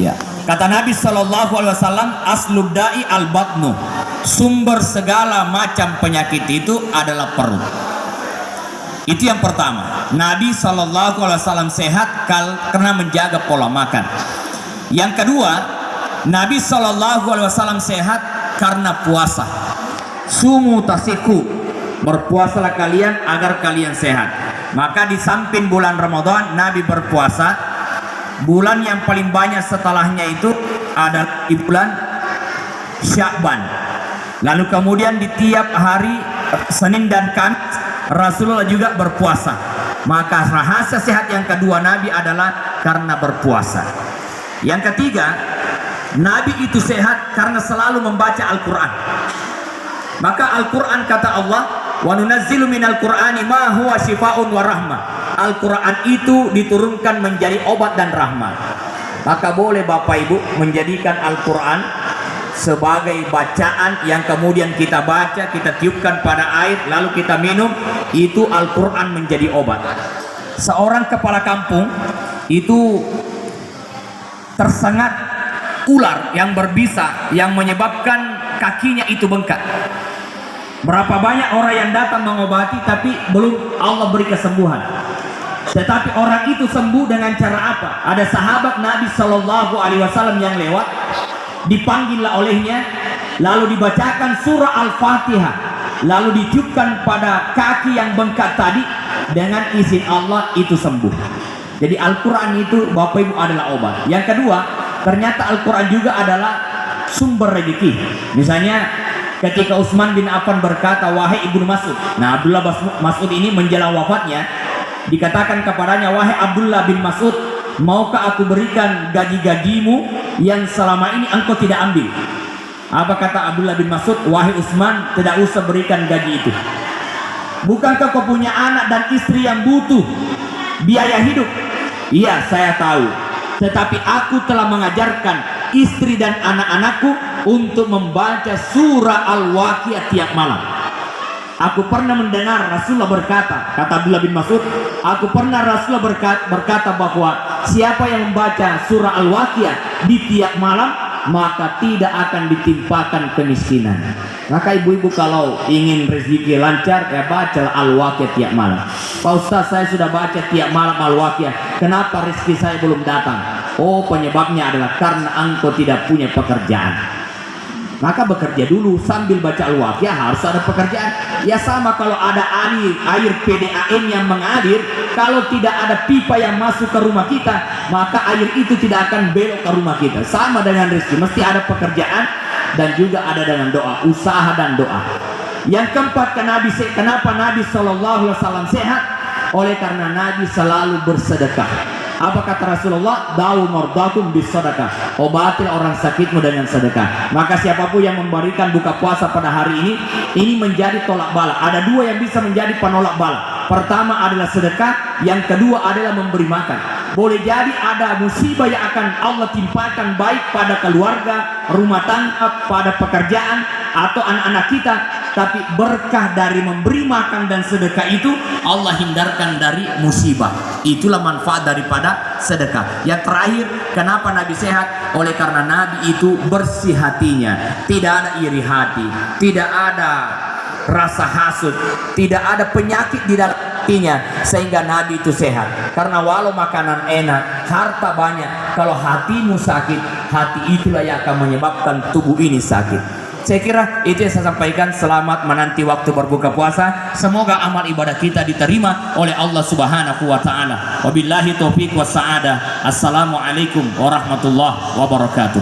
Ya, kata Nabi Shallallahu Alaihi Wasallam, aslud da'i al batnu, sumber segala macam penyakit itu adalah perut. Itu yang pertama. Nabi Shallallahu Alaihi Wasallam sehat karena menjaga pola makan. Yang kedua, Nabi Shallallahu Alaihi Wasallam sehat karena puasa. Sumu tasiku, berpuasalah kalian agar kalian sehat. Maka di samping bulan Ramadan, Nabi berpuasa. Bulan yang paling banyak setelahnya itu adalah di bulan Sya'ban. Lalu kemudian di tiap hari Senin dan Kamis Rasulullah juga berpuasa. Maka rahasia sehat yang kedua Nabi adalah karena berpuasa. Yang ketiga, Nabi itu sehat karena selalu membaca Al-Quran. Maka Al-Quran kata Allah, wa nunazzilu minal Qur'ani ma huwa shifaa'un wa rahmah. Al-Quran itu diturunkan menjadi obat dan rahmat. Maka boleh Bapak Ibu menjadikan Al-Quran sebagai bacaan yang kemudian kita baca, kita tiupkan pada air, lalu kita minum. Itu Al-Quran menjadi obat. Seorang kepala kampung itu tersengat ular yang berbisa yang menyebabkan kakinya itu bengkak. Berapa banyak orang yang datang mengobati tapi belum Allah beri kesembuhan. Tetapi orang itu sembuh dengan cara apa? Ada sahabat Nabi Shallallahu Alaihi Wasallam yang lewat, dipanggillah olehnya, lalu dibacakan surah Al-Fatihah, lalu ditiupkan pada kaki yang bengkak tadi, dengan izin Allah itu sembuh. Jadi Al-Quran itu Bapak Ibu adalah obat. Yang kedua, ternyata Al-Quran juga adalah sumber rezeki. Misalnya ketika Utsman bin Affan berkata, wahai Ibnu Mas'ud. Nah, Abdullah Mas'ud ini menjelang wafatnya dikatakan kepadanya, wahai Abdullah bin Mas'ud, maukah aku berikan gaji-gajimu yang selama ini engkau tidak ambil? Apa kata Abdullah bin Mas'ud? Wahai Utsman, tidak usah berikan gaji itu. Bukankah kau punya anak dan istri yang butuh biaya hidup? Iya, saya tahu. Tetapi aku telah mengajarkan istri dan anak-anakku untuk membaca surah Al-Waqiah tiap malam. Aku pernah mendengar Rasulullah berkata, kata Abdullah bin Mas'ud, aku pernah Rasulullah berkata bahwa siapa yang membaca surah Al-Waqiah di tiap malam, maka tidak akan ditimpakan kemiskinan. Maka ibu-ibu kalau ingin rezeki lancar, ya bacalah Al-Waqiah tiap malam. Pak Ustaz, saya sudah baca tiap malam Al-Waqiah, kenapa rezeki saya belum datang? Oh, penyebabnya adalah karena engkau tidak punya pekerjaan. Maka bekerja dulu sambil baca Al-Waqiah, harus ada pekerjaan. Ya sama kalau ada air PDAM yang mengalir, kalau tidak ada pipa yang masuk ke rumah kita, maka air itu tidak akan belok ke rumah kita. Sama dengan rezeki, mesti ada pekerjaan dan juga ada dengan doa, usaha dan doa. Yang keempat, kenapa Nabi Shallallahu Alaihi Wasallam sehat? Oleh karena Nabi selalu bersedekah. Apa kata Rasulullah? Dawu mardakum bisadaqah. Obatilah orang sakitmu dengan sedekah. Maka siapapun yang memberikan buka puasa pada hari ini menjadi tolak bala. Ada dua yang bisa menjadi penolak bala. Pertama adalah sedekah, yang kedua adalah memberi makan. Boleh jadi ada musibah yang akan Allah timpakan, baik pada keluarga, rumah tangga, pada pekerjaan atau anak-anak kita, tapi berkah dari memberi makan dan sedekah itu Allah hindarkan dari musibah. Itulah manfaat daripada sedekah. Yang terakhir, kenapa Nabi sehat? Oleh karena Nabi itu bersih hatinya, tidak ada iri hati, tidak ada rasa hasud, tidak ada penyakit di dalam hatinya, sehingga Nabi itu sehat. Karena walau makanan enak, harta banyak, kalau hatimu sakit, hati itulah yang akan menyebabkan tubuh ini sakit. Saya kira itu yang saya sampaikan. Selamat menanti waktu berbuka puasa. Semoga amal ibadah kita diterima oleh Allah Subhanahu wa taala. Wabillahi taufiq was sa'adah. Assalamualaikum warahmatullahi wabarakatuh.